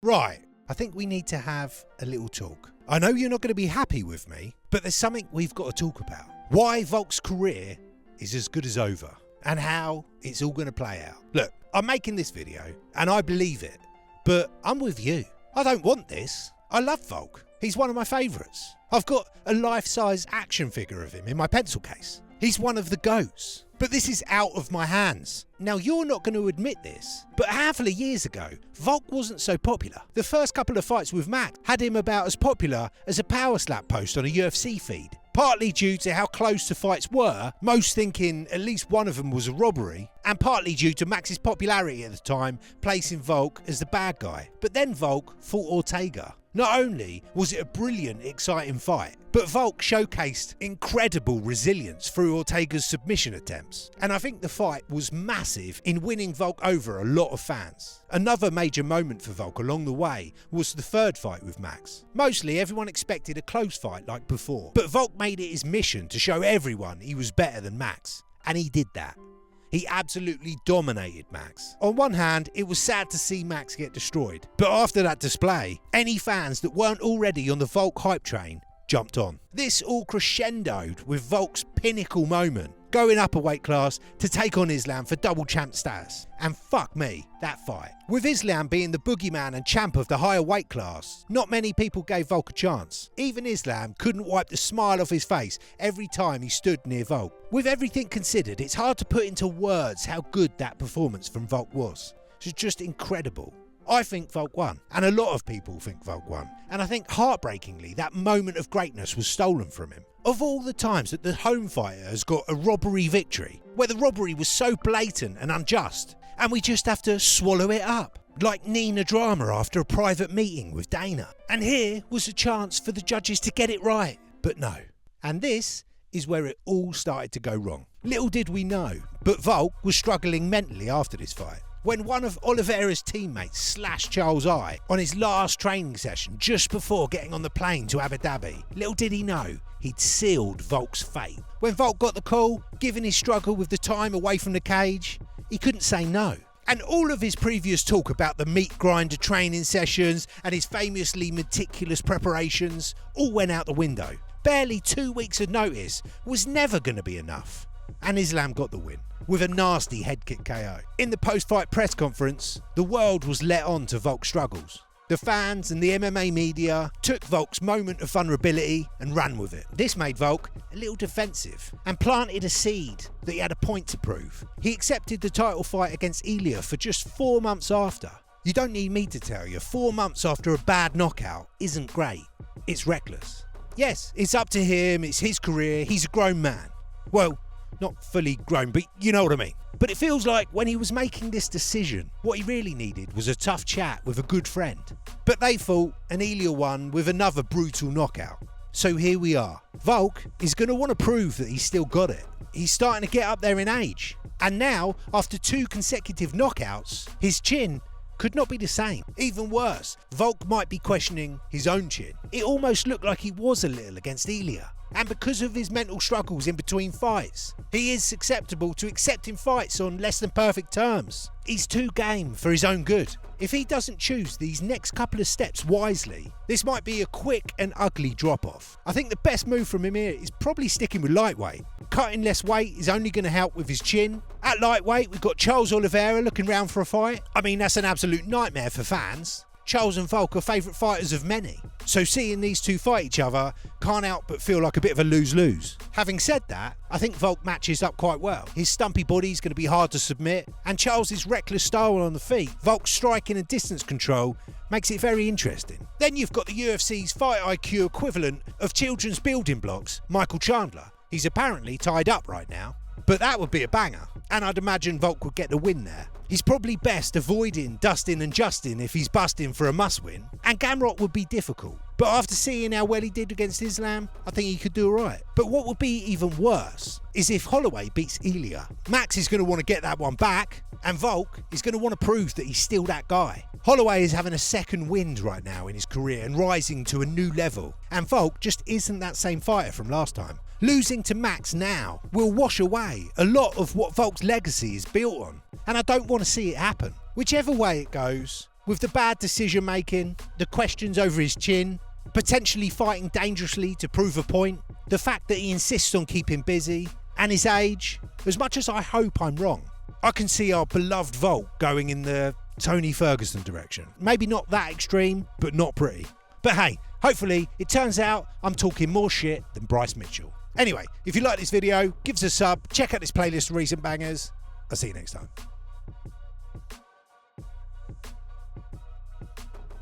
Right, I think we need to have a little talk. I know you're not going to be happy with me, but there's something we've got to talk about. Why Volk's career is as good as over, and how it's all going to play out. Look, I'm making this video, and I believe it, but I'm with you. I don't want this. I love Volk. He's one of my favourites. I've got a life-size action figure of him in my pencil case. He's one of the GOATs. But this is out of my hands. Now, you're not going to admit this, but a handful of years ago, Volk wasn't so popular. The first couple of fights with Max had him about as popular as a power slap post on a UFC feed. Partly due to how close the fights were, most thinking at least one of them was a robbery, and partly due to Max's popularity at the time, placing Volk as the bad guy. But then Volk fought Ortega. Not only was it a brilliant, exciting fight, but Volk showcased incredible resilience through Ortega's submission attempts. And I think the fight was massive in winning Volk over a lot of fans. Another major moment for Volk along the way was the third fight with Max. Mostly everyone expected a close fight like before, but Volk made it his mission to show everyone he was better than Max. And he did that. He absolutely dominated Max. On one hand, it was sad to see Max get destroyed, but after that display, any fans that weren't already on the Volk hype train jumped on. This all crescendoed with Volk's pinnacle moment, going up a weight class to take on Islam for double champ status. And fuck me, that fight. With Islam being the boogeyman and champ of the higher weight class, not many people gave Volk a chance. Even Islam couldn't wipe the smile off his face every time he stood near Volk. With everything considered, it's hard to put into words how good that performance from Volk was. It's just incredible. I think Volk won, and a lot of people think Volk won. And I think heartbreakingly, that moment of greatness was stolen from him. Of all the times that the home fighter has got a robbery victory, where the robbery was so blatant and unjust, and we just have to swallow it up, like Nina drama after a private meeting with Dana. And here was a chance for the judges to get it right, but no. And this is where it all started to go wrong. Little did we know, but Volk was struggling mentally after this fight. When one of Oliveira's teammates slashed Charles' eye on his last training session just before getting on the plane to Abu Dhabi, little did he know he'd sealed Volk's fate. When Volk got the call, given his struggle with the time away from the cage, he couldn't say no. And all of his previous talk about the meat grinder training sessions and his famously meticulous preparations all went out the window. Barely 2 weeks of notice was never going to be enough. And Islam got the win with a nasty head kick KO. In the post-fight press conference, the world was let on to Volk's struggles. The fans and the MMA media took Volk's moment of vulnerability and ran with it. This made Volk a little defensive and planted a seed that he had a point to prove. He accepted the title fight against Ilya for just 4 months after. You don't need me to tell you, 4 months after a bad knockout isn't great. It's reckless. Yes, it's up to him, it's his career, he's a grown man. Well, not fully grown, but you know what I mean. But it feels like when he was making this decision, what he really needed was a tough chat with a good friend. But they fought, and Ilya won with another brutal knockout. So here we are. Volk is going to want to prove that he's still got it. He's starting to get up there in age. And now, after 2 consecutive knockouts, his chin could not be the same. Even worse, Volk might be questioning his own chin. It almost looked like he was a little against Ilya. And because of his mental struggles in between fights, he is susceptible to accepting fights on less than perfect terms. He's too game for his own good. If he doesn't choose these next couple of steps wisely, this might be a quick and ugly drop-off. I think the best move from him here is probably sticking with lightweight. Cutting less weight is only going to help with his chin. At lightweight, we've got Charles Oliveira looking round for a fight. I mean, that's an absolute nightmare for fans. Charles and Volk are favourite fighters of many, so seeing these two fight each other can't help but feel like a bit of a lose-lose. Having said that, I think Volk matches up quite well. His stumpy body's going to be hard to submit, and Charles' reckless style on the feet, Volk's striking and distance control makes it very interesting. Then you've got the UFC's fight IQ equivalent of children's building blocks, Michael Chandler. He's apparently tied up right now, but that would be a banger, and I'd imagine Volk would get the win there. He's probably best avoiding Dustin and Justin if he's busting for a must-win, and Gamrot would be difficult. But after seeing how well he did against Islam, I think he could do alright. But what would be even worse is if Holloway beats Ilya. Max is going to want to get that one back, and Volk is going to want to prove that he's still that guy. Holloway is having a second wind right now in his career and rising to a new level, and Volk just isn't that same fighter from last time. Losing to Max now will wash away a lot of what Volk's legacy is built on, and I don't want to see it happen. Whichever way it goes, with the bad decision making, the questions over his chin, potentially fighting dangerously to prove a point, the fact that he insists on keeping busy, and his age, as much as I hope I'm wrong, I can see our beloved Volk going in the Tony Ferguson direction. Maybe not that extreme, but not pretty. But hey, hopefully it turns out I'm talking more shit than Bryce Mitchell. Anyway, if you like this video, give us a sub, check out this playlist of recent bangers. I'll see you next time.